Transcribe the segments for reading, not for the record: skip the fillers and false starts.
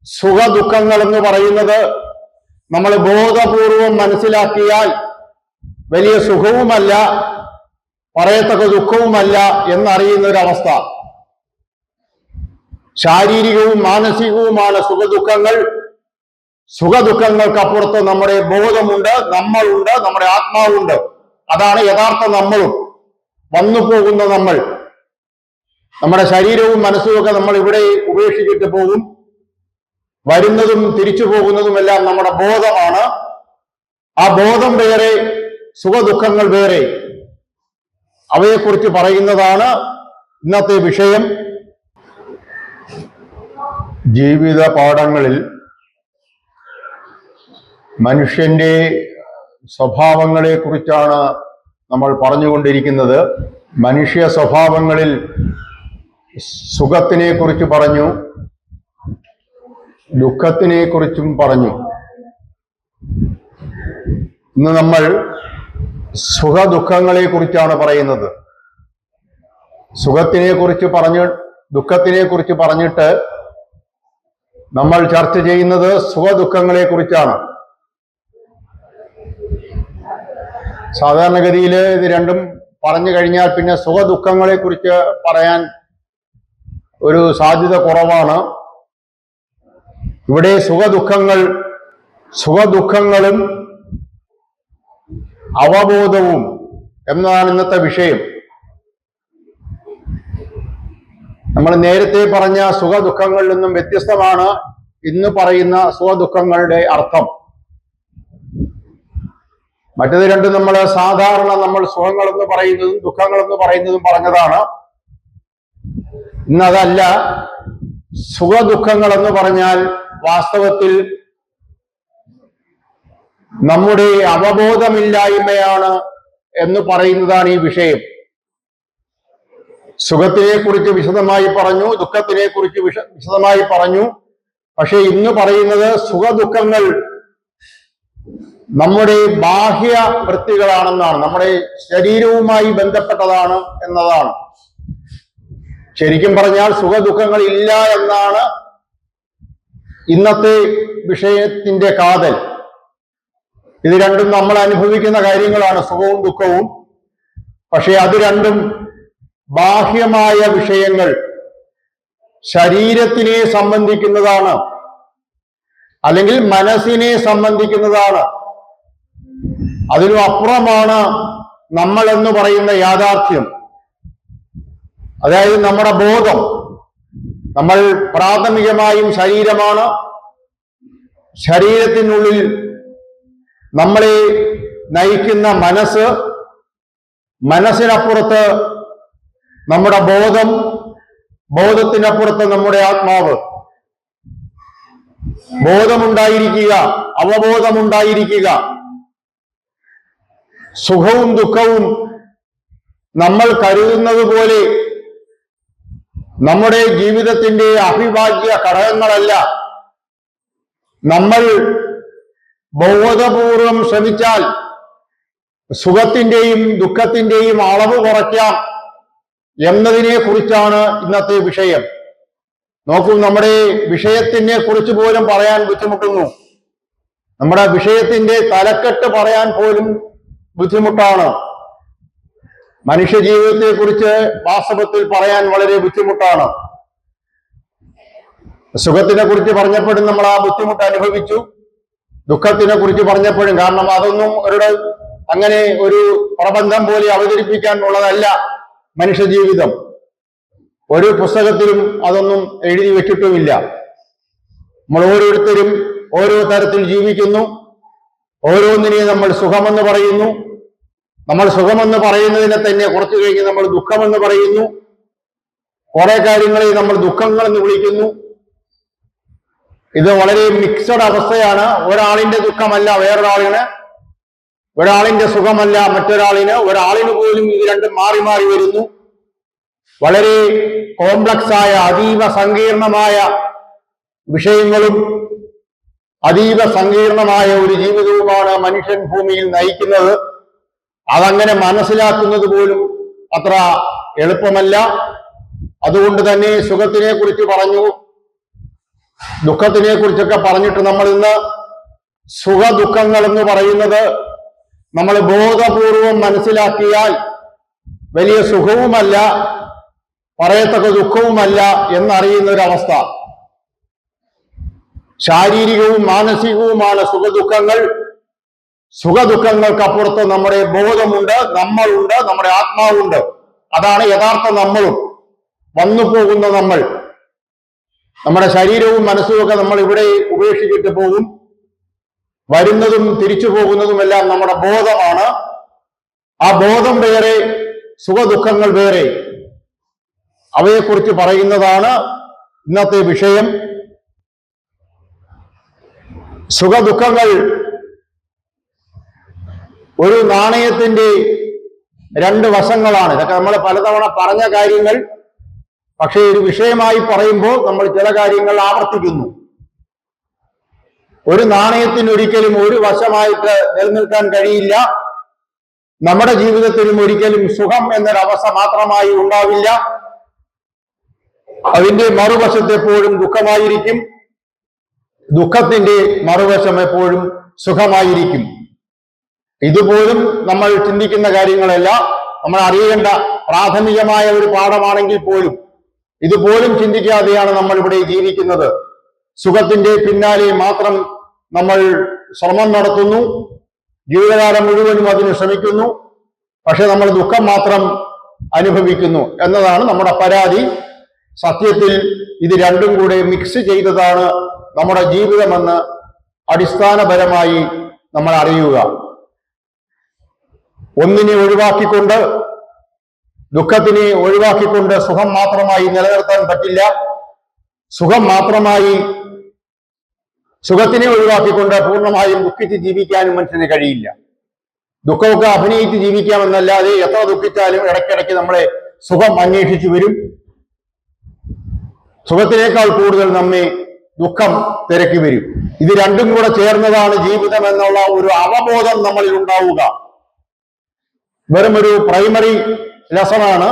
സുഖദുഃഖങ്ങൾ എന്ന് പറയുന്നത് നമ്മൾ ബോധപൂർവം മനസ്സിലാക്കിയാൽ വലിയ സുഖവുമല്ല, പറയത്തക്ക ദുഃഖവുമല്ല എന്നറിയുന്ന ഒരവസ്ഥ. ശാരീരികവും മാനസികവുമാണ് സുഖദുഃഖങ്ങൾ. സുഖദുഃഖങ്ങൾക്കപ്പുറത്ത് നമ്മുടെ ബോധമുണ്ട്, നമ്മളുണ്ട്, നമ്മുടെ ആത്മാവുണ്ട്. അതാണ് യഥാർത്ഥ നമ്മളും വന്നു പോകുന്ന നമ്മൾ. നമ്മുടെ ശരീരവും മനസ്സുമൊക്കെ നമ്മൾ ഇവിടെ ഉപേക്ഷിച്ചിട്ട് പോകും. വരുന്നതും തിരിച്ചു പോകുന്നതുമെല്ലാം നമ്മുടെ ബോധമാണ്. ആ ബോധം വേറെ, സുഖദുഃഖങ്ങൾ വേറെ. അവയെക്കുറിച്ച് പറയുന്നതാണ് ഇന്നത്തെ വിഷയം. ജീവിത പാഠങ്ങളിൽ മനുഷ്യന്റെ സ്വഭാവങ്ങളെ കുറിച്ചാണ് നമ്മൾ പറഞ്ഞുകൊണ്ടിരിക്കുന്നത്. മനുഷ്യ സ്വഭാവങ്ങളിൽ സുഖത്തിനെ കുറിച്ച് പറഞ്ഞു, ദുഃഖത്തിനെ കുറിച്ചും പറഞ്ഞു. ഇന്ന് നമ്മൾ സുഖദുഃഖങ്ങളെ കുറിച്ചാണ് പറയുന്നത്. സുഖത്തിനെ കുറിച്ച് ദുഃഖത്തിനെ കുറിച്ച് പറഞ്ഞിട്ട് നമ്മൾ ചർച്ച ചെയ്യുന്നത് സുഖദുഃഖങ്ങളെ കുറിച്ചാണ്. സാധാരണഗതിയിൽ ഇത് രണ്ടും പറഞ്ഞു കഴിഞ്ഞാൽ പിന്നെ സുഖദുഃഖങ്ങളെ കുറിച്ച് പറയാൻ ഒരു സാധ്യത കുറവാണ്. ഇവിടെ സുഖദുഃഖങ്ങളും അവബോധവും എന്നതാണ് ഇന്നത്തെ വിഷയം. നമ്മൾ നേരത്തെ പറഞ്ഞ സുഖദുഃഖങ്ങളിൽ നിന്നും വ്യത്യസ്തമാണ് ഇന്ന് പറയുന്ന സുഖദുഃഖങ്ങളുടെ അർത്ഥം. മറ്റത് രണ്ടും നമ്മൾ സാധാരണ നമ്മൾ സുഖങ്ങളെന്ന് പറയുന്നതും ദുഃഖങ്ങളെന്ന് പറയുന്നതും പറഞ്ഞതാണ്. ഇന്നതല്ല. സുഖദുഃഖങ്ങൾ എന്ന് പറഞ്ഞാൽ വാസ്തവത്തിൽ നമ്മുടെ അവബോധമില്ലായ്മയാണ് എന്ന് പറയുന്നതാണ് ഈ വിഷയം. സുഖത്തിനെ കുറിച്ച് വിശദമായി പറഞ്ഞു, ദുഃഖത്തിനെ കുറിച്ച് വിശദമായി പറഞ്ഞു. പക്ഷെ ഇന്ന് പറയുന്നത് സുഖദുഃഖങ്ങൾ നമ്മുടെ ബാഹ്യ വൃത്തികളാണെന്നാണ്, നമ്മുടെ ശരീരവുമായി ബന്ധപ്പെട്ടതാണ് എന്നതാണ്. ശരിക്കും പറഞ്ഞാൽ സുഖദുഃഖങ്ങൾ ഇല്ല എന്നാണ് ഇന്നത്തെ വിഷയത്തിന്റെ കാതൽ. ഇത് രണ്ടും നമ്മൾ അനുഭവിക്കുന്ന കാര്യങ്ങളാണ്, സുഖവും ദുഃഖവും. പക്ഷെ അത് രണ്ടും ബാഹ്യമായ വിഷയങ്ങൾ, ശരീരത്തിനെ സംബന്ധിക്കുന്നതാണ്, അല്ലെങ്കിൽ മനസ്സിനെ സംബന്ധിക്കുന്നതാണ്. അതിനും അപ്പുറമാണ് നമ്മൾ എന്ന് പറയുന്ന യാഥാർത്ഥ്യം. അതായത് നമ്മുടെ ബോധം. നമ്മൾ പ്രാഥമികമായും ശരീരമാണ്. ശരീരത്തിനുള്ളിൽ നമ്മളെ നയിക്കുന്ന മനസ്സ്, മനസ്സിനപ്പുറത്ത് നമ്മുടെ ബോധം, ബോധത്തിനപ്പുറത്ത് നമ്മുടെ ആത്മാവ്. ബോധമുണ്ടായിരിക്കുക, അവബോധമുണ്ടായിരിക്കുക. സുഖവും ദുഃഖവും നമ്മൾ കരുതുന്നത് പോലെ നമ്മുടെ ജീവിതത്തിന്റെ അവിഭാജ്യ ഘടകങ്ങളല്ല. നമ്മൾ ബോധപൂർവം ശ്രമിച്ചാൽ സുഖത്തിന്റെയും ദുഃഖത്തിന്റെയും അളവ് കുറയ്ക്കാം എന്നതിനെ കുറിച്ചാണ് ഇന്നത്തെ വിഷയം. നോക്കൂ, നമ്മുടെ വിഷയത്തിനെ കുറിച്ച് പോലും പറയാൻ ബുദ്ധിമുട്ടുന്നു. നമ്മുടെ വിഷയത്തിന്റെ തലക്കെട്ട് പറയാൻ പോലും ബുദ്ധിമുട്ടാണ്. മനുഷ്യ ജീവിതത്തെ കുറിച്ച് വാസ്തവത്തിൽ പറയാൻ വളരെ ബുദ്ധിമുട്ടാണ്. സുഖത്തിനെ കുറിച്ച് പറഞ്ഞപ്പോഴും നമ്മൾ ആ ബുദ്ധിമുട്ട് അനുഭവിച്ചു, ദുഃഖത്തിനെ കുറിച്ച് പറഞ്ഞപ്പോഴും. കാരണം അതൊന്നും അങ്ങനെ ഒരു പ്രബന്ധം പോലെ അവതരിപ്പിക്കാൻ ഉള്ളതല്ല മനുഷ്യ ജീവിതം. ഒരു പുസ്തകത്തിലും അതൊന്നും എഴുതി വെച്ചിട്ടുമില്ല. നമ്മൾ ഓരോരുത്തരും ഓരോ തരത്തിൽ ജീവിക്കുന്നു. ഓരോന്നിനെയും നമ്മൾ സുഖമെന്ന് പറയുന്നു. നമ്മൾ സുഖമെന്ന് പറയുന്നതിനെ തന്നെ കുറച്ചു കഴിഞ്ഞ് നമ്മൾ ദുഃഖമെന്ന് പറയുന്നു. കുറെ കാര്യങ്ങളെ നമ്മൾ ദുഃഖങ്ങളെന്ന് വിളിക്കുന്നു. ഇത് വളരെ മിക്സഡ് അവസ്ഥയാണ്. ഒരാളിന്റെ ദുഃഖമല്ല വേറൊരാളിന്, ഒരാളിന്റെ സുഖമല്ല മറ്റൊരാളിന്, ഒരാളിന് പോലും ഇത് രണ്ടും മാറി മാറി വരുന്നു. വളരെ കോംപ്ലക്സായ, അതീവ സങ്കീർണമായ വിഷയങ്ങളും അതീവ സങ്കീർണമായ ഒരു ജീവിതവുമാണ് മനുഷ്യൻ ഭൂമിയിൽ നയിക്കുന്നത്. അതങ്ങനെ മനസ്സിലാക്കുന്നത് പോലും അത്ര എളുപ്പമല്ല. അതുകൊണ്ട് തന്നെ സുഖത്തിനെ കുറിച്ച് പറഞ്ഞു, ദുഃഖത്തിനെ കുറിച്ചൊക്കെ പറഞ്ഞിട്ട് നമ്മൾ ഇന്ന് സുഖദുഃഖങ്ങൾ എന്ന് പറയുന്നത് നമ്മൾ ബോധപൂർവം മനസ്സിലാക്കിയാൽ വലിയ സുഖവുമല്ല, പറയത്തക്ക ദുഃഖവുമല്ല എന്നറിയുന്ന ഒരവസ്ഥ. ശാരീരികവും മാനസികവുമാണ് സുഖദുഃഖങ്ങൾ. സുഖദുഃഖങ്ങൾക്കപ്പുറത്ത് നമ്മുടെ ബോധമുണ്ട്, നമ്മളുണ്ട്, നമ്മുടെ ആത്മാവുണ്ട്. അതാണ് യഥാർത്ഥ നമ്മളും. വന്നു പോകുന്ന നമ്മൾ, നമ്മുടെ ശരീരവും മനസ്സുമൊക്കെ നമ്മൾ ഇവിടെ ഉപേക്ഷിച്ചിട്ട് പോകും. വരുന്നതും തിരിച്ചു പോകുന്നതുമെല്ലാം നമ്മുടെ ബോധമാണ്. ആ ബോധം വേറെ, സുഖദുഃഖങ്ങൾ വേറെ. അവയെക്കുറിച്ച് പറയുന്നതാണ് ഇന്നത്തെ വിഷയം. സുഖദുഃഖങ്ങൾ ഒരു നാണയത്തിന്റെ രണ്ട് വശങ്ങളാണ്. ഇതൊക്കെ നമ്മൾ പലതവണ പറഞ്ഞ കാര്യങ്ങൾ. പക്ഷേ ഒരു വിഷയമായി പറയുമ്പോൾ നമ്മൾ ചില കാര്യങ്ങൾ ആവർത്തിക്കുന്നു. ഒരു നാണയത്തിന് ഒരിക്കലും ഒരു വശമായിട്ട് നിലനിൽക്കാൻ കഴിയില്ല. നമ്മുടെ ജീവിതത്തിലും ഒരിക്കലും സുഖം എന്നൊരവസ്ഥ മാത്രമായി ഉണ്ടാവില്ല. അതിന്റെ മറുവശത്ത് എപ്പോഴും ദുഃഖമായിരിക്കും. ദുഃഖത്തിന്റെ മറുവശം എപ്പോഴും സുഖമായിരിക്കും. ഇതുപോലും നമ്മൾ ചിന്തിക്കുന്ന കാര്യങ്ങളല്ല. നമ്മൾ അറിയേണ്ട പ്രാഥമികമായ ഒരു പാഠമാണെങ്കിൽ പോലും ഇതുപോലും ചിന്തിക്കാതെയാണ് നമ്മൾ ഇവിടെ ജീവിക്കുന്നത്. സുഖത്തിന്റെ പിന്നാലെ മാത്രം നമ്മൾ ശ്രമം നടത്തുന്നു. ജീവിതകാലം മുഴുവനും അതിന് ശ്രമിക്കുന്നു. പക്ഷെ നമ്മൾ ദുഃഖം മാത്രം അനുഭവിക്കുന്നു എന്നതാണ് നമ്മുടെ പരാതി. സത്യത്തിൽ ഇത് രണ്ടും കൂടെ മിക്സ് ചെയ്തതാണ് നമ്മുടെ ജീവിതമെന്ന് അടിസ്ഥാനപരമായി നമ്മൾ അറിയുക. ഒന്നിനെ ഒഴിവാക്കിക്കൊണ്ട്, ദുഃഖത്തിനെ ഒഴിവാക്കിക്കൊണ്ട് സുഖം മാത്രമായി നിലനിർത്താൻ പറ്റില്ല. സുഖത്തിനെ ഒഴിവാക്കിക്കൊണ്ട് പൂർണ്ണമായും ദുഃഖിച്ച് ജീവിക്കാനും മനുഷ്യന് കഴിയില്ല. ദുഃഖമൊക്കെ അഭിനയിച്ച് ജീവിക്കാമെന്നല്ലാതെ എത്ര ദുഃഖിച്ചാലും ഇടയ്ക്കിടയ്ക്ക് നമ്മളെ സുഖം അന്വേഷിച്ചു വരും. സുഖത്തിനേക്കാൾ കൂടുതൽ നമ്മെ ദുഃഖം തിരക്കി വരും. ഇത് രണ്ടും കൂടെ ചേർന്നതാണ് ജീവിതം എന്നുള്ള ഒരു അവബോധം നമ്മളിൽ ഉണ്ടാവുക. വെറും ഒരു പ്രൈമറി ലെസണാണ്.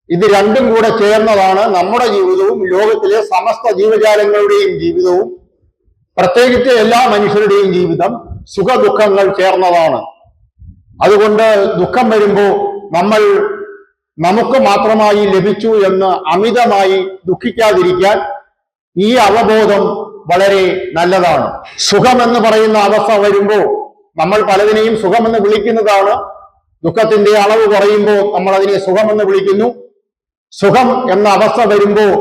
ഇത് രണ്ടും കൂടെ ചേർന്നതാണ് നമ്മുടെ ജീവിതവും ലോകത്തിലെ സമസ്ത ജീവജാലങ്ങളുടെയും ജീവിതവും, പ്രത്യേകിച്ച് എല്ലാ മനുഷ്യരുടെയും ജീവിതം. സുഖദുഃഖങ്ങൾ ചേർന്നതാണ്. അതുകൊണ്ട് ദുഃഖം വരുമ്പോൾ നമ്മൾ നമുക്ക് മാത്രമായി ലഭിച്ചു എന്ന് അമിതമായി ദുഃഖിക്കാതിരിക്കാൻ ഈ അവബോധം വളരെ നല്ലതാണ്. സുഖം എന്ന് പറയുന്ന അവസ്ഥ വരുമ്പോൾ നമ്മൾ പലതിനെയും സുഖമെന്ന് വിളിക്കുന്നതാണ്. ദുഃഖത്തിന്റെ അളവ് കുറയുമ്പോൾ നമ്മൾ അതിനെ സുഖമെന്ന് വിളിക്കുന്നു. സുഖം എന്ന അവസ്ഥ വരുമ്പോൾ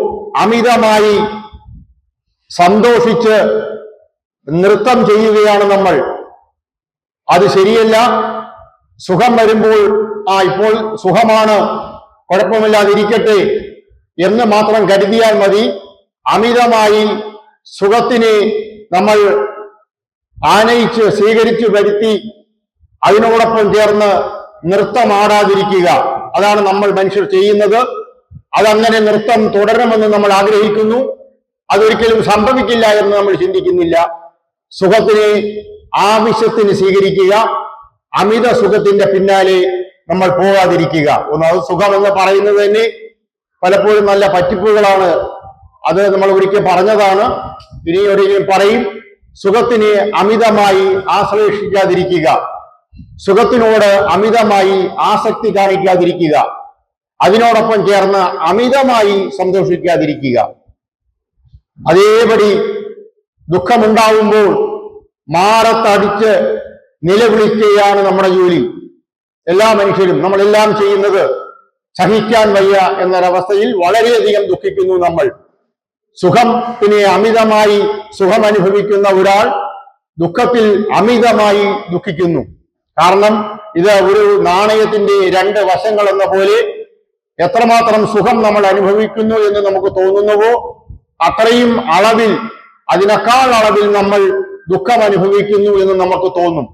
അമിതമായി സന്തോഷിച്ച് നൃത്തം ചെയ്യുകയാണ് നമ്മൾ. അത് ശരിയല്ല. സുഖം വരുമ്പോൾ ഇപ്പോൾ സുഖമാണ്, കുഴപ്പമില്ലാതിരിക്കട്ടെ എന്ന് മാത്രം കരുതിയാൽ മതി. അമിതമായി സുഖത്തിനെ നമ്മൾ ആനയിച്ച് സ്വീകരിച്ചു വരുത്തി അതിനോടൊപ്പം ചേർന്ന് നൃത്തമാടാതിരിക്കുക. അതാണ് നമ്മൾ മനുഷ്യർ ചെയ്യുന്നത്. അതങ്ങനെ നൃത്തം തുടരണമെന്ന് നമ്മൾ ആഗ്രഹിക്കുന്നു. അതൊരിക്കലും സംഭവിക്കില്ല എന്ന് നമ്മൾ ചിന്തിക്കുന്നില്ല. സുഖത്തിനെ ആവശ്യത്തിന് സ്വീകരിക്കുക, അമിത സുഖത്തിന്റെ പിന്നാലെ നമ്മൾ പോകാതിരിക്കുക. ഒന്നത് സുഖം എന്ന് പറയുന്നത് തന്നെ പലപ്പോഴും നല്ല പറ്റിപ്പുകളാണ്. അത് നമ്മൾ ഒരിക്കൽ പറഞ്ഞതാണ്, ഇനി ഒരിക്കലും പറയും. സുഖത്തിനെ അമിതമായി ആശ്ലേഷിക്കാതിരിക്കുക, സുഖത്തിനോട് അമിതമായി ആസക്തി കാണിക്കാതിരിക്കുക, അതിനോടൊപ്പം ചേർന്ന് അമിതമായി സന്തോഷിക്കാതിരിക്കുക. അതേപടി ദുഃഖമുണ്ടാവുമ്പോൾ മാറത്തടിച്ച് നിലവിളിക്കുകയാണ് നമ്മുടെ ജോലി. എല്ലാ മനുഷ്യരും നമ്മളെല്ലാം ചെയ്യുന്നത്. സഹിക്കാൻ വയ്യ എന്നൊരവസ്ഥയിൽ വളരെയധികം ദുഃഖിക്കുന്നു നമ്മൾ. സുഖത്തിന് അമിതമായി സുഖം അനുഭവിക്കുന്ന ഒരാൾ ദുഃഖത്തിൽ അമിതമായി ദുഃഖിക്കുന്നു. കാരണം ഇത് ഒരു നാണയത്തിന്റെ രണ്ട് വശങ്ങൾ എന്ന പോലെ എത്രമാത്രം സുഖം നമ്മൾ അനുഭവിക്കുന്നു എന്ന് നമുക്ക് തോന്നുന്നുവോ അത്രയും അളവിൽ, അതിനേക്കാൾ അളവിൽ നമ്മൾ ദുഃഖം അനുഭവിക്കുന്നു എന്ന് നമുക്ക് തോന്നും.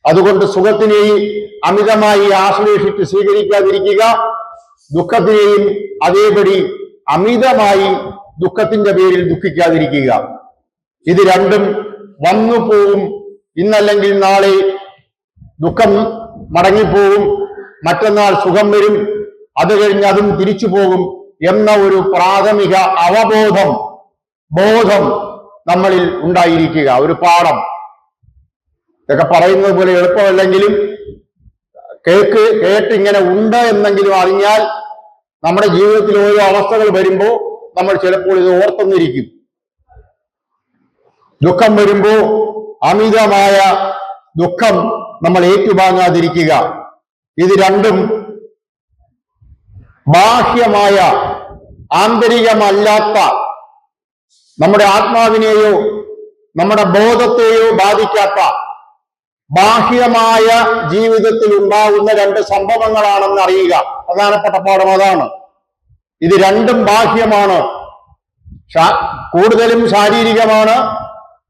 അതുകൊണ്ട് സുഖത്തിനെ അമിതമായി ആശ്ലേഷിച്ച് സ്വീകരിക്കാതിരിക്കുക, ദുഃഖത്തിനെയും അതേപടി അമിതമായി ദുഃഖത്തിന്റെ പേരിൽ ദുഃഖിക്കാതിരിക്കുക. ഇത് രണ്ടും വന്നു പോവും. ഇന്നല്ലെങ്കിൽ നാളെ ദുഃഖം മടങ്ങിപ്പോകും, മറ്റന്നാൾ സുഖം വരും, അത് കഴിഞ്ഞ് അതും തിരിച്ചു പോകും എന്ന ഒരു പ്രാഥമിക അവബോധം ബോധം നമ്മളിൽ ഉണ്ടായിരിക്കുക, ഒരു പാഠം. ഇതൊക്കെ പറയുന്നത് പോലെ എളുപ്പമല്ലെങ്കിലും കേട്ടിങ്ങനെ ഉണ്ട് എന്നെങ്കിലും അറിഞ്ഞാൽ നമ്മുടെ ജീവിതത്തിൽ ഓരോ അവസ്ഥകൾ വരുമ്പോൾ നമ്മൾ ചിലപ്പോൾ ഇത് ഓർത്തെന്നിരിക്കും. ദുഃഖം വരുമ്പോൾ അമിതമായ ദുഃഖം നമ്മൾ ഏറ്റുവാങ്ങാതിരിക്കുക. ഇത് രണ്ടും ബാഹ്യമായ, ആന്തരികമല്ലാത്ത നമ്മുടെ ആത്മാവിനെയോ നമ്മുടെ ബോധത്തെയോ ബാധിക്കാത്ത ബാഹ്യമായ ജീവിതത്തിൽ ഉണ്ടാകുന്ന രണ്ട് സംഭവങ്ങളാണെന്ന് അറിയുക. പ്രധാനപ്പെട്ട പാഠം അതാണ്. ഇത് രണ്ടും ബാഹ്യമാണ്, കൂടുതലും ശാരീരികമാണ്,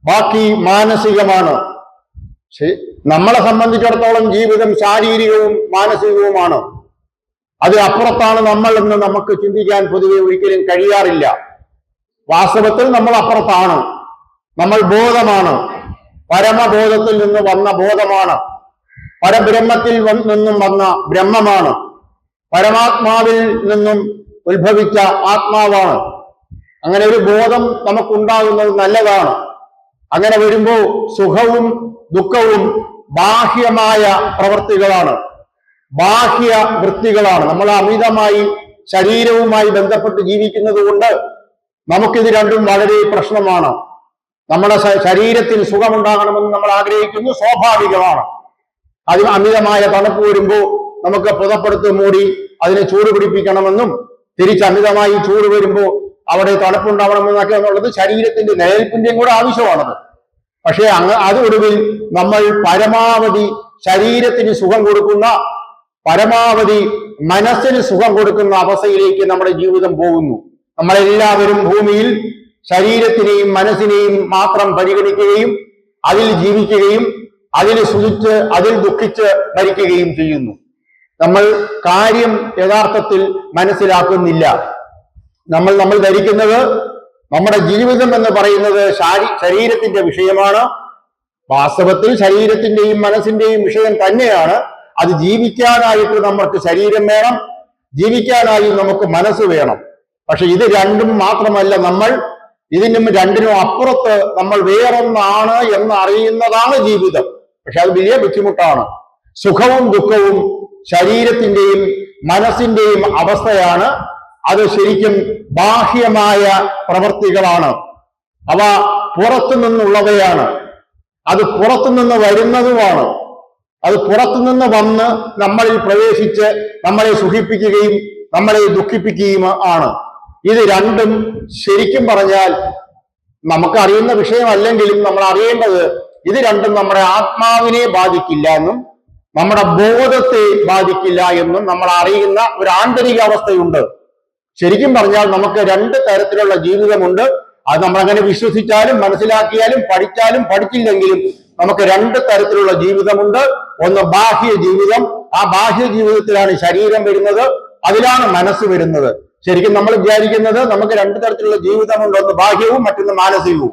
ബാക്കി മാനസികമാണ്. നമ്മളെ സംബന്ധിച്ചിടത്തോളം ജീവിതം ശാരീരികവും മാനസികവുമാണ്. അതിനപ്പുറത്താണ് നമ്മൾ എന്ന് നമുക്ക് ചിന്തിക്കാൻ പൊതുവെ ഒരിക്കലും കഴിയാറില്ല. വാസ്തവത്തിൽ നമ്മൾ അപ്പുറത്താണ്. നമ്മൾ ബോധമാണ്, പരമബോധത്തിൽ നിന്ന് വന്ന ബോധമാണ്, പരബ്രഹ്മത്തിൽ നിന്നും വന്ന ബ്രഹ്മമാണ്, പരമാത്മാവിൽ നിന്നും ഉത്ഭവിച്ച ആത്മാവാണ്. അങ്ങനെ ഒരു ബോധം നമുക്കുണ്ടാകുന്നത് നല്ലതാണ്. അങ്ങനെ വരുമ്പോൾ സുഖവും ദുഃഖവും ബാഹ്യമായ പ്രവൃത്തികളാണ്, ബാഹ്യ വൃത്തികളാണ്. നമ്മൾ അമിതമായി ശരീരവുമായി ബന്ധപ്പെട്ട് ജീവിക്കുന്നത് കൊണ്ട് നമുക്കിത് രണ്ടും വളരെ പ്രശ്നമാണ്. നമ്മുടെ ശരീരത്തിൽ സുഖമുണ്ടാകണമെന്ന് നമ്മൾ ആഗ്രഹിക്കുന്നു, സ്വാഭാവികമാണ്. അതിന് അമിതമായ തണുപ്പ് വരുമ്പോൾ നമുക്ക് പുതപ്പെടുത്ത് മൂടി അതിനെ ചൂട് പിടിപ്പിക്കണമെന്നും തിരിച്ച് അമിതമായി ചൂട് വരുമ്പോൾ അവിടെ തണുപ്പുണ്ടാവണമെന്നൊക്കെ എന്നുള്ളത് ശരീരത്തിന്റെ നിലനിൽപ്പിന്റെയും കൂടെ ആവശ്യമാണത്. പക്ഷേ അതൊടുവിൽ നമ്മൾ പരമാവധി ശരീരത്തിന് സുഖം കൊടുക്കുന്ന, പരമാവധി മനസ്സിന് സുഖം കൊടുക്കുന്ന അവസ്ഥയിലേക്ക് നമ്മുടെ ജീവിതം പോകുന്നു. നമ്മളെല്ലാവരും ഭൂമിയിൽ ശരീരത്തിനെയും മനസ്സിനെയും മാത്രം പരിഗണിക്കുകയും അതിൽ ജീവിക്കുകയും അതിൽ സുഖിച്ച് അതിൽ ദുഃഖിച്ച് മരിക്കുകയും ചെയ്യുന്നു. നമ്മൾ കാര്യം യഥാർത്ഥത്തിൽ മനസ്സിലാക്കുന്നില്ല. നമ്മൾ ധരിക്കുന്നത് നമ്മുടെ ജീവിതം എന്ന് പറയുന്നത് ശരീരത്തിന്റെ വിഷയമാണ്. വാസ്തവത്തിൽ ശരീരത്തിന്റെയും മനസ്സിന്റെയും വിഷയം തന്നെയാണ്. അത് ജീവിക്കാനായിട്ട് നമുക്ക് ശരീരം വേണം, ജീവിക്കാനായി നമുക്ക് മനസ്സ് വേണം. പക്ഷെ ഇത് രണ്ടും മാത്രമല്ല, നമ്മൾ ഇതിനും രണ്ടിനും അപ്പുറത്ത് നമ്മൾ വേറൊന്നാണ് എന്ന് അറിയുന്നതാണ് ജീവിതം. പക്ഷെ അത് വലിയ ബുദ്ധിമുട്ടാണ്. സുഖവും ദുഃഖവും ശരീരത്തിന്റെയും മനസ്സിന്റെയും അവസ്ഥയാണ്. അത് ശരിക്കും ബാഹ്യമായ പ്രവൃത്തികളാണ്. അവ പുറത്തു നിന്നുള്ളവയാണ്. അത് പുറത്തുനിന്ന് വരുന്നതുമാണ്. അത് പുറത്തുനിന്ന് വന്ന് നമ്മളിൽ പ്രവേശിച്ച് നമ്മളെ സുഖിപ്പിക്കുകയും നമ്മളെ ദുഃഖിപ്പിക്കുകയും ആണ്. ഇത് രണ്ടും ശരിക്കും പറഞ്ഞാൽ നമുക്കറിയുന്ന വിഷയമല്ലെങ്കിലും നമ്മൾ അറിയേണ്ടത് ഇത് രണ്ടും നമ്മുടെ ആത്മാവിനെ ബാധിക്കില്ല എന്നും നമ്മുടെ ബോധത്തെ ബാധിക്കില്ല എന്നും നമ്മൾ അറിയുന്ന ഒരു ആന്തരിക അവസ്ഥയുണ്ട്. ശരിക്കും പറഞ്ഞാൽ നമുക്ക് രണ്ട് തരത്തിലുള്ള ജീവിതമുണ്ട്. അത് നമ്മളങ്ങനെ വിശ്വസിച്ചാലും മനസ്സിലാക്കിയാലും പഠിച്ചാലും പഠിച്ചില്ലെങ്കിലും നമുക്ക് രണ്ട് തരത്തിലുള്ള ജീവിതമുണ്ട്. ഒന്ന് ബാഹ്യ ജീവിതം. ആ ബാഹ്യ ജീവിതത്തിലാണ് ശരീരം വരുന്നത്, അതിലാണ് മനസ്സ് വരുന്നത്. ശരിക്കും നമ്മൾ വിചാരിക്കുന്നത് നമുക്ക് രണ്ട് തരത്തിലുള്ള ജീവിതമുണ്ട്, ഒന്ന് ബാഹ്യവും മറ്റൊന്ന് മാനസികവും.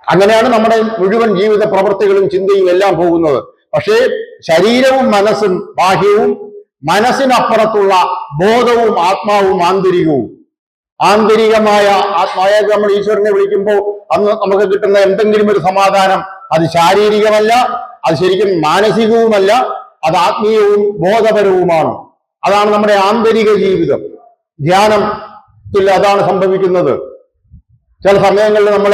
അങ്ങനെയാണ് നമ്മുടെ മുഴുവൻ ജീവിത പ്രവൃത്തികളും ചിന്തയും എല്ലാം പോകുന്നത്. പക്ഷേ ശരീരവും മനസ്സും ബാഹ്യവും, മനസ്സിനപ്പുറത്തുള്ള ബോധവും ആത്മാവും ആന്തരികവും. ആന്തരികമായ ആത്മാവായ നമ്മൾ ഈശ്വരനെ വിളിക്കുമ്പോൾ അന്ന് നമുക്ക് കിട്ടുന്ന എന്തെങ്കിലും ഒരു സമാധാനം അത് ശാരീരികമല്ല, അത് ശരിക്കും മാനസികവുമല്ല, അത് ആത്മീയവും ബോധപരവുമാണ്. അതാണ് നമ്മുടെ ആന്തരിക ജീവിതം. ധ്യാനത്തിൽ അതാണ് സംഭവിക്കുന്നത്. ചില സമയങ്ങളിൽ നമ്മൾ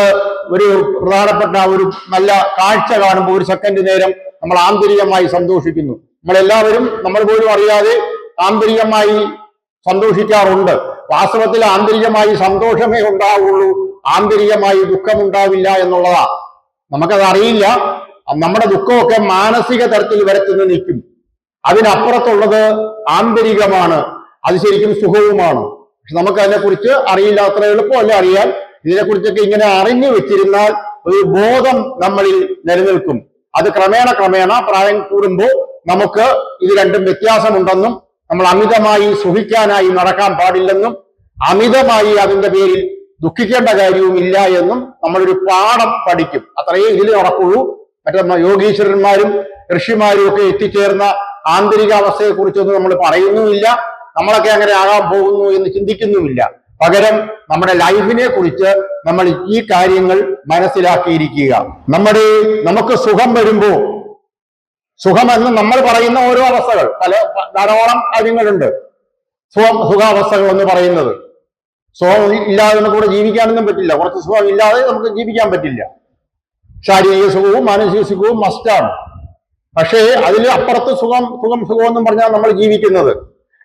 ഒരു പ്രധാനപ്പെട്ട ഒരു നല്ല കാഴ്ച കാണുമ്പോൾ ഒരു സെക്കൻഡ് നേരം നമ്മൾ ആന്തരികമായി സന്തോഷിക്കുന്നു. നമ്മളെല്ലാവരും നമ്മൾ പോലും അറിയാതെ ആന്തരികമായി സന്തോഷിക്കാറുണ്ട്. വാസ്തവത്തിൽ ആന്തരികമായി സന്തോഷമേ ഉണ്ടാവുള്ളൂ, ആന്തരികമായി ദുഃഖമുണ്ടാവില്ല എന്നുള്ളതാ. നമുക്കത് അറിയില്ല. നമ്മുടെ ദുഃഖമൊക്കെ മാനസിക തരത്തിൽ വരത്തുനിന്ന് നിൽക്കും. അതിനപ്പുറത്തുള്ളത് ആന്തരികമാണ്, അത് ശരിക്കും സുഖവുമാണ്. പക്ഷെ നമുക്ക് അതിനെക്കുറിച്ച് അറിയില്ല. അത്ര എളുപ്പമല്ല അറിയാൻ. ഇതിനെക്കുറിച്ചൊക്കെ ഇങ്ങനെ അറിഞ്ഞു വെച്ചിരുന്നാൽ ഒരു ബോധം നമ്മളിൽ നിലനിൽക്കും. അത് ക്രമേണ പ്രായം കൂടുമ്പോൾ നമുക്ക് ഇത് രണ്ടും വ്യത്യാസമുണ്ടെന്നും നമ്മൾ അമിതമായി സുഖിക്കാനായി നടക്കാൻ പാടില്ലെന്നും അമിതമായി അതിന്റെ പേരിൽ ദുഃഖിക്കേണ്ട കാര്യവും ഇല്ല എന്നും നമ്മളൊരു പാഠം പഠിക്കും. അത്രയേ ഇതിൽ നടക്കുള്ളൂ. മറ്റേ യോഗീശ്വരന്മാരും ഋഷിമാരും ഒക്കെ എത്തിച്ചേർന്ന ആന്തരികാവസ്ഥയെ കുറിച്ചൊന്നും നമ്മൾ പറയുന്നുമില്ല. നമ്മളൊക്കെ അങ്ങനെ ആകാൻ പോകുന്നു എന്ന് ചിന്തിക്കുന്നുമില്ല. പകരം നമ്മുടെ ലൈഫിനെ കുറിച്ച് നമ്മൾ ഈ കാര്യങ്ങൾ മനസ്സിലാക്കിയിരിക്കുക. നമുക്ക് സുഖം വരുമ്പോ, സുഖമെന്ന് നമ്മൾ പറയുന്ന ഓരോ അവസ്ഥകൾ, ധാരാളം കാര്യങ്ങളുണ്ട് സുഖാവസ്ഥകൾ എന്ന് പറയുന്നത്. സുഖം ഇല്ലാതെ നമുക്ക് ഇവിടെ ജീവിക്കാനൊന്നും പറ്റില്ല. കുറച്ച് സുഖം ഇല്ലാതെ നമുക്ക് ജീവിക്കാൻ പറ്റില്ല. ശാരീരിക സുഖവും മാനസിക സുഖവും മസ്റ്റാണ്. പക്ഷേ അതിൽ അപ്പുറത്ത് സുഖം എന്നും പറഞ്ഞാൽ നമ്മൾ ജീവിക്കുന്നത്.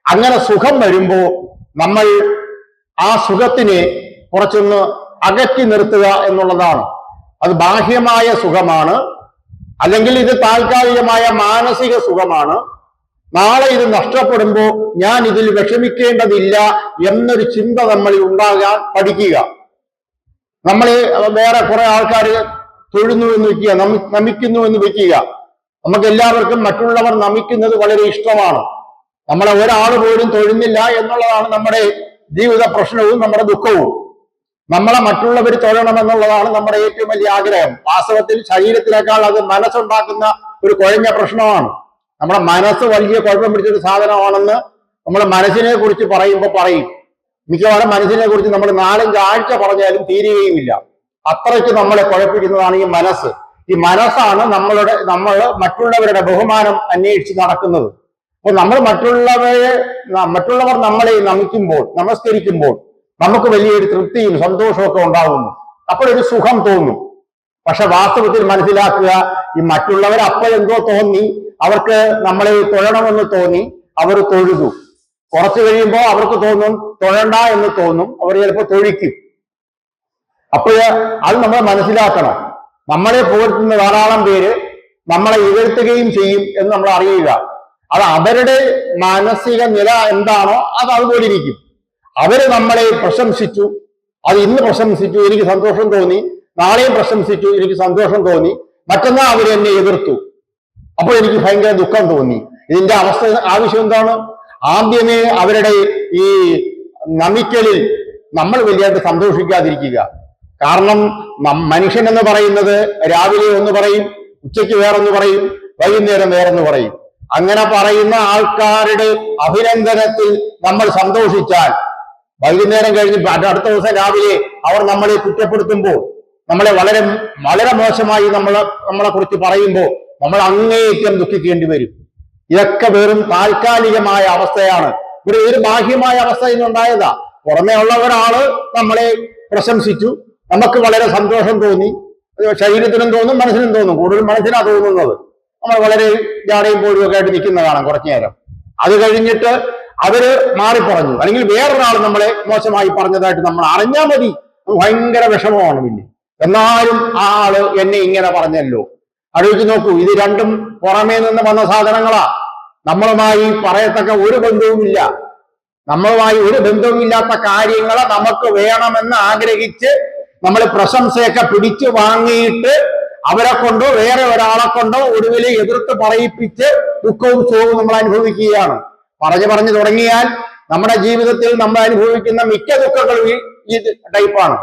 അങ്ങനെ സുഖം വരുമ്പോ നമ്മൾ ആ സുഖത്തിനെ കുറച്ചൊന്ന് അകറ്റി നിർത്തുക എന്നുള്ളതാണ്. അത് ബാഹ്യമായ സുഖമാണ്, അല്ലെങ്കിൽ ഇത് താൽക്കാലികമായ മാനസിക സുഖമാണ്. നാളെ ഇത് നഷ്ടപ്പെടുമ്പോ ഞാൻ ഇതിൽ വിഷമിക്കേണ്ടതില്ല എന്നൊരു ചിന്ത നമ്മളിൽ ഉണ്ടാകാൻ പഠിക്കുക. നമ്മൾ വേറെ കുറെ ആൾക്കാർ തൊഴുന്നു എന്ന് വെക്കുക, നമിക്കുന്നു എന്ന് വെക്കുക. നമുക്ക് എല്ലാവർക്കും മറ്റുള്ളവർ നമിക്കുന്നത് വളരെ ഇഷ്ടമാണ്. നമ്മളെ ഒരാൾ പോലും തൊഴുന്നില്ല എന്നുള്ളതാണ് നമ്മുടെ ജീവിത പ്രശ്നവും നമ്മുടെ ദുഃഖവും. നമ്മളെ മറ്റുള്ളവർ തൊഴണമെന്നുള്ളതാണ് നമ്മുടെ ഏറ്റവും വലിയ ആഗ്രഹം. വാസ്തവത്തിൽ ശരീരത്തിനേക്കാൾ അത് മനസ്സുണ്ടാക്കുന്ന ഒരു കുഴഞ്ഞ പ്രശ്നമാണ്. നമ്മുടെ മനസ്സ് വലിയ കുഴപ്പം പിടിച്ചൊരു സാധനമാണെന്ന് നമ്മുടെ മനസ്സിനെ കുറിച്ച് പറയുമ്പോൾ പറയും. മിക്കവാറും മനസ്സിനെ കുറിച്ച് നമ്മൾ 4-5 ആഴ്ച പറഞ്ഞാലും തീരുകയുമില്ല. അത്രയ്ക്ക് നമ്മളെ കുഴപ്പിക്കുന്നതാണ് ഈ മനസ്സ്. ഈ മനസ്സാണ് നമ്മൾ മറ്റുള്ളവരുടെ ബഹുമാനം അന്വേഷിച്ച് നടക്കുന്നത്. അപ്പോൾ മറ്റുള്ളവർ നമ്മളെ നമിക്കുമ്പോൾ, നമസ്കരിക്കുമ്പോൾ നമുക്ക് വലിയൊരു തൃപ്തിയും സന്തോഷവും ഉണ്ടാകുന്നു. അപ്പോഴൊരു സുഖം തോന്നും. പക്ഷെ വാസ്തവത്തിൽ മനസ്സിലാക്കുക, ഈ മറ്റുള്ളവർ അപ്പോഴെന്തോ തോന്നി, അവർക്ക് നമ്മളെ തൊഴണമെന്ന് തോന്നി, അവർ തൊഴുതു. കുറച്ചു കഴിയുമ്പോൾ അവർക്ക് തോന്നും തൊഴണ്ട എന്ന് തോന്നും, അവർ ചിലപ്പോൾ തൊഴിക്കും. അപ്പോൾ അത് നമ്മൾ മനസ്സിലാക്കണം. നമ്മളെ പുകഴ്ത്തുന്ന ധാരാളം പേര് നമ്മളെ ഇകഴ്ത്തുകയും ചെയ്യും എന്ന് നമ്മൾ അറിയുക. അത് അവരുടെ മാനസിക നില എന്താണോ അത് അതുപോലെ ഇരിക്കും. അവര് നമ്മളെ പ്രശംസിച്ചു, അത് ഇന്ന് പ്രശംസിച്ചു, എനിക്ക് സന്തോഷം തോന്നി. നാളെയും പ്രശംസിച്ചു, എനിക്ക് സന്തോഷം തോന്നി. മറ്റന്നാൾ അവർ എന്നെ എതിർത്തു, അപ്പോൾ എനിക്ക് ഭയങ്കര ദുഃഖം തോന്നി. ഇതിന്റെ ആവശ്യം എന്താണ്? ആദ്യമേ അവരുടെ ഈ നമിക്കലിൽ നമ്മൾ വലിയായിട്ട് സന്തോഷിക്കാതിരിക്കുക. കാരണം മനുഷ്യൻ എന്ന് പറയുന്നത് രാവിലെ ഒന്ന് പറയും, ഉച്ചയ്ക്ക് വേറൊന്ന് പറയും, വൈകുന്നേരം വേറൊന്ന് പറയും. അങ്ങനെ പറയുന്ന ആൾക്കാരുടെ അഭിനന്ദനത്തിൽ നമ്മൾ സന്തോഷിച്ചാൽ വൈകുന്നേരം കഴിഞ്ഞ് അടുത്ത ദിവസം രാവിലെ അവർ നമ്മളെ കുറ്റപ്പെടുത്തുമ്പോൾ, നമ്മളെ വളരെ വളരെ മോശമായി നമ്മളെ കുറിച്ച് പറയുമ്പോൾ നമ്മൾ അങ്ങേയറ്റം ദുഃഖിക്കേണ്ടി വരും. ഇതൊക്കെ വെറും താൽക്കാലികമായ അവസ്ഥയാണ്. ഒരു ബാഹ്യമായ അവസ്ഥ ഇന്നുണ്ടായതാ. പുറമേ ഉള്ള ഒരാള് നമ്മളെ പ്രശംസിച്ചു, നമുക്ക് വളരെ സന്തോഷം തോന്നി. ശരീരത്തിനും തോന്നും, മനസ്സിനും തോന്നും. കൂടുതൽ മനസ്സിനാ തോന്നുന്നത്. നമ്മൾ വളരെ ജാടയും പോലും ഒക്കെ ആയിട്ട് നിൽക്കുന്ന കാണാം കുറച്ചു നേരം. അത് കഴിഞ്ഞിട്ട് അവര് മാറിപ്പറഞ്ഞു, അല്ലെങ്കിൽ വേറൊരാൾ നമ്മളെ മോശമായി പറഞ്ഞതായിട്ട് നമ്മൾ അറിഞ്ഞാൽ മതി, ഭയങ്കര വിഷമമാണ്. പിന്നെ എന്നാലും ആ ആള് എന്നെ ഇങ്ങനെ പറഞ്ഞല്ലോ. ആലോചിച്ച് നോക്കൂ, ഇത് രണ്ടും പുറമേ നിന്ന് വന്ന സാധനങ്ങളാ. നമ്മളുമായി പറയത്തക്ക ഒരു ബന്ധവുമില്ല. നമ്മളുമായി ഒരു ബന്ധവുമില്ലാത്ത കാര്യങ്ങളെ നമുക്ക് വേണമെന്ന് ആഗ്രഹിച്ച് നമ്മൾ പ്രശംസയൊക്കെ പിടിച്ചു വാങ്ങിയിട്ട് അവരെ കൊണ്ടോ വേറെ ഒരാളെ കൊണ്ടോ ഒടുവിൽ എതിർത്ത് പറയിപ്പിച്ച് ദുഃഖവും സുഖവും നമ്മൾ അനുഭവിക്കുകയാണ്. പറഞ്ഞു തുടങ്ങിയാൽ നമ്മുടെ ജീവിതത്തിൽ നമ്മൾ അനുഭവിക്കുന്ന മിക്ക ദുഃഖങ്ങളും ഈ ടൈപ്പാണ്.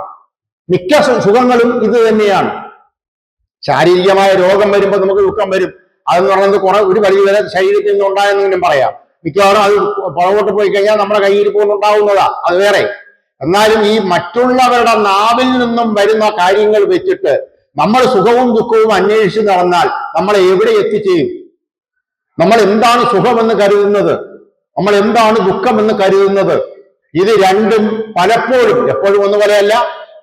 മിക്ക സുഖങ്ങളും ഇത് തന്നെയാണ്. ശാരീരികമായ രോഗം വരുമ്പോൾ നമുക്ക് ദുഃഖം വരും. അതെന്ന് പറയുന്നത് ഒരു പരിധി വരെ ശരീരത്തിൽ നിന്ന് ഉണ്ടായെന്നെങ്കിലും പറയാം. മിക്കവാറും അത് പുറകോട്ട് പോയി കഴിഞ്ഞാൽ നമ്മുടെ കയ്യിൽ ഉണ്ടാവുന്നതാ, അത് വേറെ. എന്നാലും ഈ മറ്റുള്ളവരുടെ നാവിൽ നിന്നും വരുന്ന കാര്യങ്ങൾ വെച്ചിട്ട് നമ്മൾ സുഖവും ദുഃഖവും അന്വേഷിച്ച് നടന്നാൽ നമ്മളെ എവിടെ എത്തിച്ചേരും? നമ്മൾ എന്താണ് സുഖമെന്ന് കരുതുന്നത്? നമ്മൾ എന്താണ് ദുഃഖമെന്ന് കരുതുന്നത്? ഇത് രണ്ടും പലപ്പോഴും, എപ്പോഴും ഒന്നുപോലെയല്ല,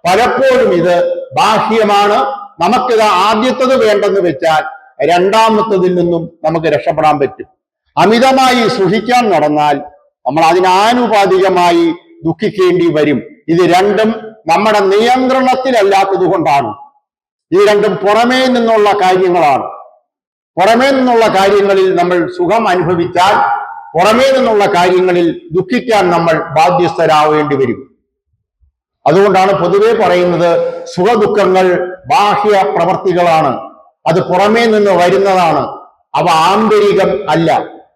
പലപ്പോഴും ഇത് ബാഹ്യമാണ്. നമുക്കിത് ആദ്യത്തത് വേണ്ടെന്ന് വെച്ചാൽ രണ്ടാമത്തതിൽ നിന്നും നമുക്ക് രക്ഷപ്പെടാൻ പറ്റും. അമിതമായി സുഖിക്കാൻ നടന്നാൽ നമ്മൾ അതിനാനുപാതികമായി ദുഃഖിക്കേണ്ടി വരും. ഇത് രണ്ടും നമ്മുടെ നിയന്ത്രണത്തിലല്ലാത്തത് കൊണ്ടാണ്. ഇത് രണ്ടും പുറമേ നിന്നുള്ള കാര്യങ്ങളാണ്. പുറമേ നിന്നുള്ള കാര്യങ്ങളിൽ നമ്മൾ സുഖം അനുഭവിച്ചാൽ പുറമേ നിന്നുള്ള കാര്യങ്ങളിൽ ദുഃഖിക്കാൻ നമ്മൾ ബാധ്യസ്ഥരാവേണ്ടി വരും. അതുകൊണ്ടാണ് പൊതുവെ പറയുന്നത് സുഖദുഃഖങ്ങൾ ബാഹ്യ പ്രവർത്തികളാണ്. അത് പുറമേ നിന്ന് വരുന്നതാണ്, അവ ആന്തരികം അല്ല.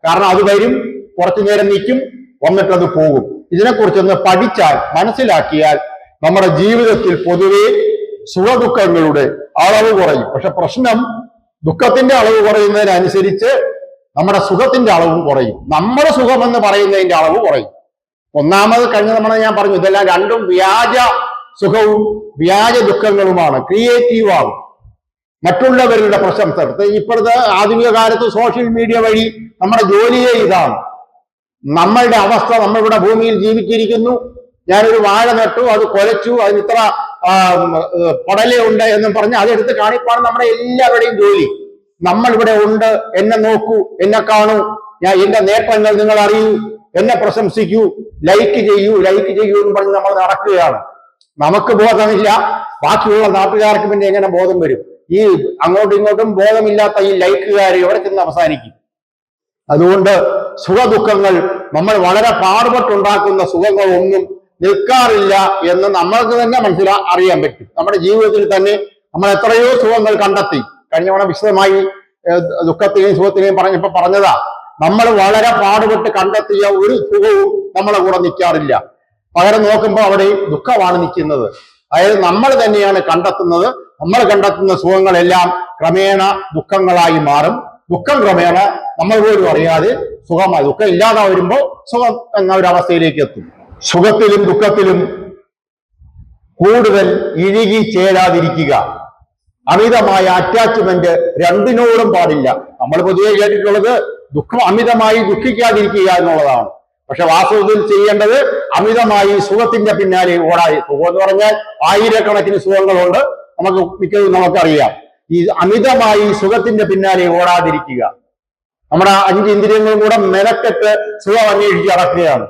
കാരണം അത് വരും, കുറച്ചു നേരം നിൽക്കും, വന്നിട്ടത് പോകും. ഇതിനെക്കുറിച്ചൊന്ന് പഠിച്ചാൽ, മനസ്സിലാക്കിയാൽ നമ്മുടെ ജീവിതത്തിൽ പൊതുവെ സുഖദുഃഖങ്ങളുടെ അളവ് കുറയും. പക്ഷെ പ്രശ്നം, ദുഃഖത്തിന്റെ അളവ് കുറയുന്നതിനനുസരിച്ച് നമ്മുടെ സുഖത്തിന്റെ അളവും കുറയും. നമ്മുടെ സുഖമെന്ന് പറയുന്നതിന്റെ അളവ് കുറയും. ഒന്നാമത് കഴിഞ്ഞ തവണ ഞാൻ പറഞ്ഞു, ഇതെല്ലാം രണ്ടും വ്യാജ സുഖവും വ്യാജ ദുഃഖങ്ങളുമാണ്, ക്രിയേറ്റീവാണ്, മറ്റുള്ളവരുടെ പ്രശംസ. ഇപ്പോഴത്തെ ആധുനിക കാലത്ത് സോഷ്യൽ മീഡിയ വഴി നമ്മുടെ ജോലിയെ ഇതാണ്. നമ്മളുടെ അവസ്ഥ, നമ്മളിവിടെ ഭൂമിയിൽ ജീവിച്ചിരിക്കുന്നു, ഞാനൊരു വാഴ നട്ടു, അത് കൊലച്ചു, അതിന് ഇത്ര പടലയുണ്ട് എന്നും പറഞ്ഞ് അതെടുത്ത് കാണിപ്പാണ് നമ്മുടെ എല്ലാവരുടെയും ജോലി. നമ്മൾ ഇവിടെ ഉണ്ട്, എന്നെ നോക്കൂ, എന്നെ കാണൂ, എന്റെ നേട്ടങ്ങൾ നിങ്ങൾ അറിയൂ, എന്നെ പ്രശംസിക്കൂ, ലൈക്ക് ചെയ്യൂ എന്ന് പറഞ്ഞ് നമ്മൾ നടക്കുകയാണ്. നമുക്ക് ബോധമില്ല, ബാക്കിയുള്ള നാട്ടുകാർക്ക് പിന്നെ എങ്ങനെ ബോധം വരും? ഈ അങ്ങോട്ടും ഇങ്ങോട്ടും ബോധമില്ലാത്ത ഈ ലൈക്കുകാർ എവിടെ ചെന്ന് അവസാനിക്കും? അതുകൊണ്ട് സുഖദുഃഖങ്ങൾ, നമ്മൾ വളരെ പാടുപെട്ടുണ്ടാക്കുന്ന സുഖങ്ങളൊന്നും നിൽക്കാറില്ല എന്ന് നമ്മൾക്ക് തന്നെ അറിയാൻ പറ്റും. നമ്മുടെ ജീവിതത്തിൽ തന്നെ നമ്മൾ എത്രയോ സുഖങ്ങൾ കണ്ടെത്തി. കഴിഞ്ഞ തവണ വിശദമായി ദുഃഖത്തിനെയും സുഖത്തിനെയും പറഞ്ഞതാ. നമ്മൾ വളരെ പാടുപെട്ട് കണ്ടെത്തിയ ഒരു സുഖവും നമ്മളെ കൂടെ നിൽക്കാറില്ല. പകരം നോക്കുമ്പോൾ അവിടെ ദുഃഖമാണ് നിൽക്കുന്നത്. അതായത് നമ്മൾ തന്നെയാണ് കണ്ടെത്തുന്നത്. നമ്മൾ കണ്ടെത്തുന്ന സുഖങ്ങളെല്ലാം ക്രമേണ ദുഃഖങ്ങളായി മാറും. ദുഃഖം ക്രമേണ നമ്മൾ പോലും അറിയാതെ സുഖമായി, ദുഃഖം ഇല്ലാതെ വരുമ്പോൾ സുഖം എന്ന ഒരു അവസ്ഥയിലേക്ക് എത്തും. സുഖത്തിലും ദുഃഖത്തിലും കൂടുതൽ ഇഴുകി ചേരാതിരിക്കുക, അമിതമായ അറ്റാച്ച്മെന്റ് രണ്ടിനോടും പാടില്ല. നമ്മൾ പൊതുവെ കേട്ടിട്ടുള്ളത് അമിതമായി ദുഃഖിക്കാതിരിക്കുക എന്നുള്ളതാണ്. പക്ഷെ വാസ്തവത്തിൽ ചെയ്യേണ്ടത് അമിതമായി സുഖത്തിന്റെ പിന്നാലെ ഓടായി. സുഖം എന്ന് പറഞ്ഞാൽ ആയിരക്കണക്കിന് സുഖങ്ങളുണ്ട്, മിക്കതും നമുക്കറിയാം. ഈ അമിതമായി സുഖത്തിന്റെ പിന്നാലെ ഓടാതിരിക്കുക. നമ്മുടെ 5 ഇന്ദ്രിയങ്ങളും കൂടെ മെനക്കെട്ട് സുഖം അന്വേഷിച്ച് നടക്കുകയാണ്.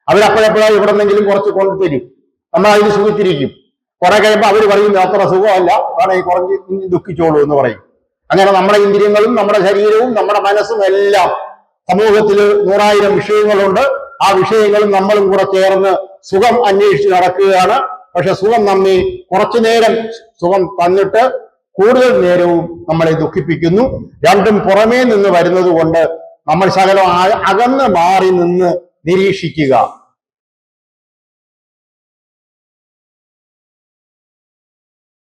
അവരപ്പോഴെപ്പോഴാണ് ഇവിടെ നിന്നെങ്കിലും കുറച്ച് കൊണ്ടുതരും, നമ്മൾ അതിന് സുഖിച്ചിരിക്കും. കുറെ കഴിയുമ്പോൾ അവർ പറയും അത്ര സുഖമല്ല, കാരണം കുറഞ്ഞ് ദുഃഖിച്ചോളൂ എന്ന് പറയും. അങ്ങനെ നമ്മുടെ ഇന്ദ്രിയങ്ങളും നമ്മുടെ ശരീരവും നമ്മുടെ മനസ്സും എല്ലാം, സമൂഹത്തിൽ 100,000 വിഷയങ്ങളുണ്ട്. ആ വിഷയങ്ങളും നമ്മളും കൂടെ ചേർന്ന് സുഖം അന്വേഷിച്ച് നടക്കുകയാണ്. പക്ഷെ സുഖം നമ്മെ കുറച്ചു നേരം സുഖം തന്നിട്ട് കൂടുതൽ നേരവും നമ്മളെ ദുഃഖിപ്പിക്കുന്നു. രണ്ടും പുറമേ നിന്ന് വരുന്നത് കൊണ്ട് നമ്മൾ ശകലം അകന്ന് മാറി നിന്ന് നിരീക്ഷിക്കുക.